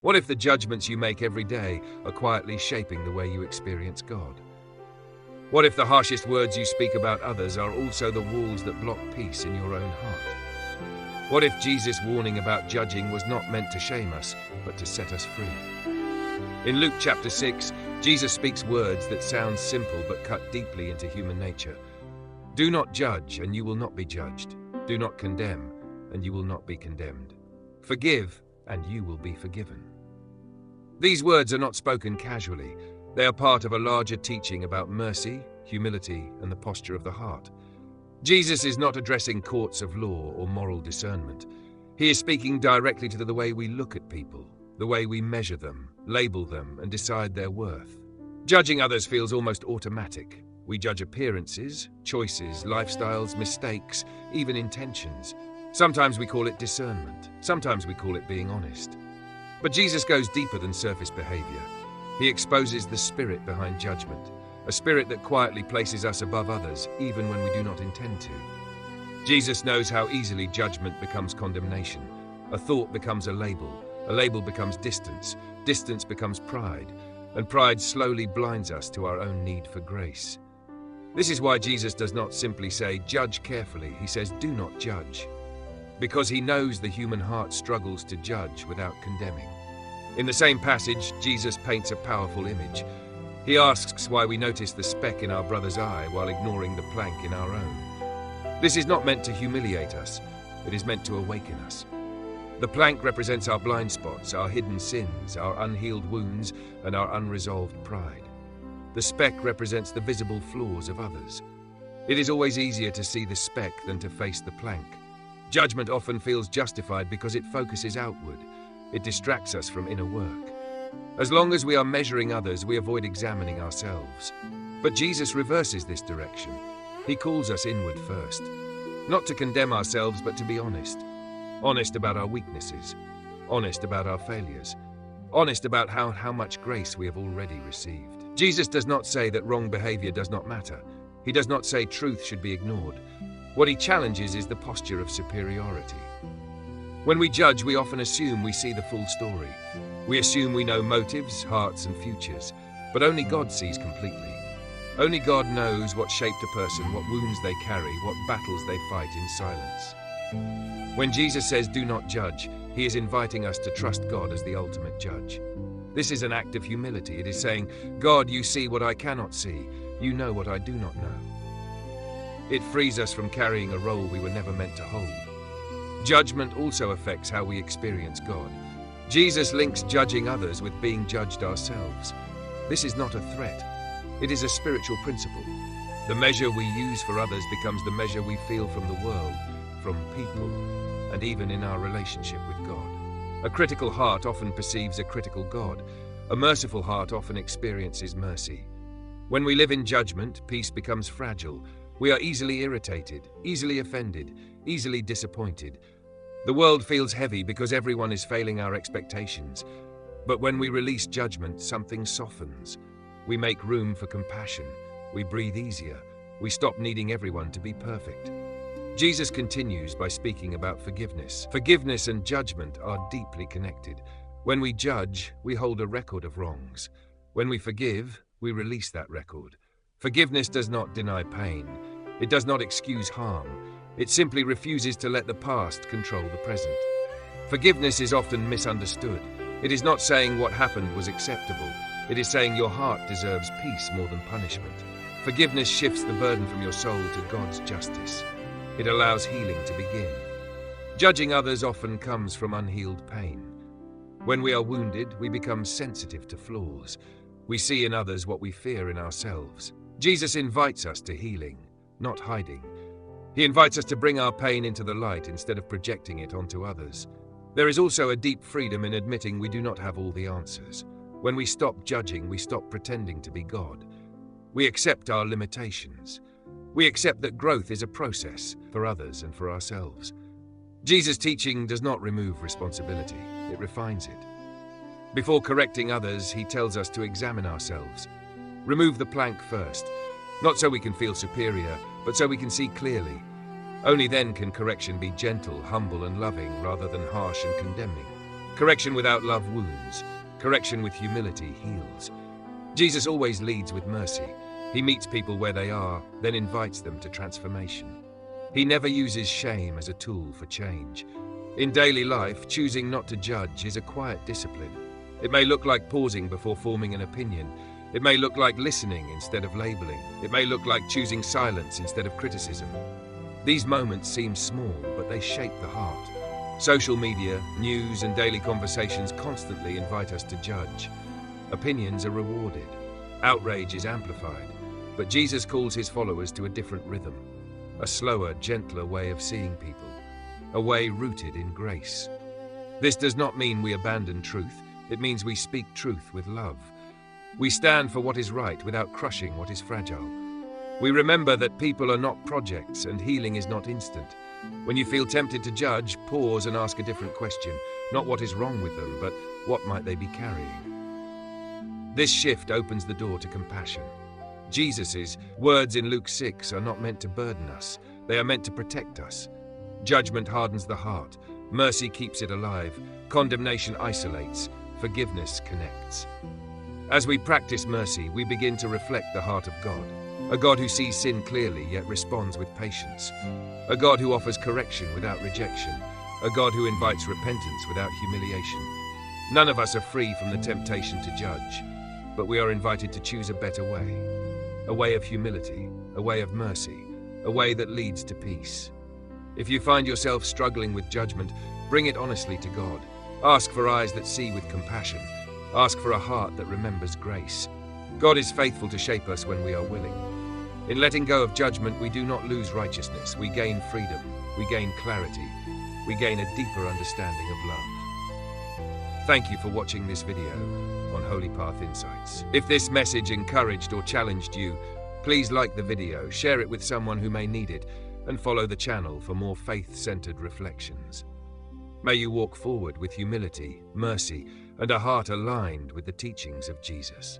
What if the judgments you make every day are quietly shaping the way you experience God? What if the harshest words you speak about others are also the walls that block peace in your own heart? What if Jesus' warning about judging was not meant to shame us, but to set us free? In Luke chapter 6, Jesus speaks words that sound simple but cut deeply into human nature. Do not judge, and you will not be judged. Do not condemn, and you will not be condemned. Forgive, and you will be forgiven. These words are not spoken casually. They are part of a larger teaching about mercy, humility, and the posture of the heart. Jesus is not addressing courts of law or moral discernment. He is speaking directly to the way we look at people, the way we measure them, label them, and decide their worth. Judging others feels almost automatic. We judge appearances, choices, lifestyles, mistakes, even intentions. Sometimes we call it discernment. Sometimes we call it being honest. But Jesus goes deeper than surface behavior. He exposes the spirit behind judgment, a spirit that quietly places us above others, even when we do not intend to. Jesus knows how easily judgment becomes condemnation. A thought becomes a label becomes distance, distance becomes pride, and pride slowly blinds us to our own need for grace. This is why Jesus does not simply say, "Judge carefully." He says, "Do not judge," because he knows the human heart struggles to judge without condemning. In the same passage, Jesus paints a powerful image. He asks why we notice the speck in our brother's eye while ignoring the plank in our own. This is not meant to humiliate us. It is meant to awaken us. The plank represents our blind spots, our hidden sins, our unhealed wounds, and our unresolved pride. The speck represents the visible flaws of others. It is always easier to see the speck than to face the plank. Judgment often feels justified because it focuses outward. It distracts us from inner work. As long as we are measuring others, we avoid examining ourselves. But Jesus reverses this direction. He calls us inward first. Not to condemn ourselves, but to be honest. Honest about our weaknesses. Honest about our failures. Honest about how much grace we have already received. Jesus does not say that wrong behavior does not matter. He does not say truth should be ignored. What he challenges is the posture of superiority. When we judge, we often assume we see the full story. We assume we know motives, hearts, and futures. But only God sees completely. Only God knows what shaped a person, what wounds they carry, what battles they fight in silence. When Jesus says, "Do not judge," he is inviting us to trust God as the ultimate judge. This is an act of humility. It is saying, "God, you see what I cannot see. You know what I do not know." It frees us from carrying a role we were never meant to hold. Judgment also affects how we experience God. Jesus links judging others with being judged ourselves. This is not a threat. It is a spiritual principle. The measure we use for others becomes the measure we feel from the world, from people, and even in our relationship with God. A critical heart often perceives a critical God. A merciful heart often experiences mercy. When we live in judgment, peace becomes fragile. We are easily irritated, easily offended, easily disappointed. The world feels heavy because everyone is failing our expectations. But when we release judgment, something softens. We make room for compassion. We breathe easier. We stop needing everyone to be perfect. Jesus continues by speaking about forgiveness. Forgiveness and judgment are deeply connected. When we judge, we hold a record of wrongs. When we forgive, we release that record. Forgiveness does not deny pain. It does not excuse harm. It simply refuses to let the past control the present. Forgiveness is often misunderstood. It is not saying what happened was acceptable. It is saying your heart deserves peace more than punishment. Forgiveness shifts the burden from your soul to God's justice. It allows healing to begin. Judging others often comes from unhealed pain. When we are wounded, we become sensitive to flaws. We see in others what we fear in ourselves. Jesus invites us to healing, not hiding. He invites us to bring our pain into the light instead of projecting it onto others. There is also a deep freedom in admitting we do not have all the answers. When we stop judging, we stop pretending to be God. We accept our limitations. We accept that growth is a process for others and for ourselves. Jesus' teaching does not remove responsibility, it refines it. Before correcting others, he tells us to examine ourselves. Remove the plank first, not so we can feel superior, but so we can see clearly. Only then can correction be gentle, humble, and loving rather than harsh and condemning. Correction without love wounds. Correction with humility heals. Jesus always leads with mercy. He meets people where they are, then invites them to transformation. He never uses shame as a tool for change. In daily life, choosing not to judge is a quiet discipline. It may look like pausing before forming an opinion. It may look like listening instead of labeling. It may look like choosing silence instead of criticism. These moments seem small, but they shape the heart. Social media, news, and daily conversations constantly invite us to judge. Opinions are rewarded. Outrage is amplified. But Jesus calls his followers to a different rhythm, a slower, gentler way of seeing people, a way rooted in grace. This does not mean we abandon truth. It means we speak truth with love. We stand for what is right without crushing what is fragile. We remember that people are not projects and healing is not instant. When you feel tempted to judge, pause and ask a different question. Not what is wrong with them, but what might they be carrying? This shift opens the door to compassion. Jesus' words in Luke 6 are not meant to burden us. They are meant to protect us. Judgment hardens the heart. Mercy keeps it alive. Condemnation isolates. Forgiveness connects. As we practice mercy, we begin to reflect the heart of God. A God who sees sin clearly yet responds with patience. A God who offers correction without rejection. A God who invites repentance without humiliation. None of us are free from the temptation to judge, but we are invited to choose a better way. A way of humility, a way of mercy, a way that leads to peace. If you find yourself struggling with judgment, bring it honestly to God. Ask for eyes that see with compassion. Ask for a heart that remembers grace. God is faithful to shape us when we are willing. In letting go of judgment, we do not lose righteousness. We gain freedom. We gain clarity. We gain a deeper understanding of love. Thank you for watching this video on Holy Path Insights. If this message encouraged or challenged you, please like the video, share it with someone who may need it, and follow the channel for more faith-centered reflections. May you walk forward with humility, mercy, and a heart aligned with the teachings of Jesus.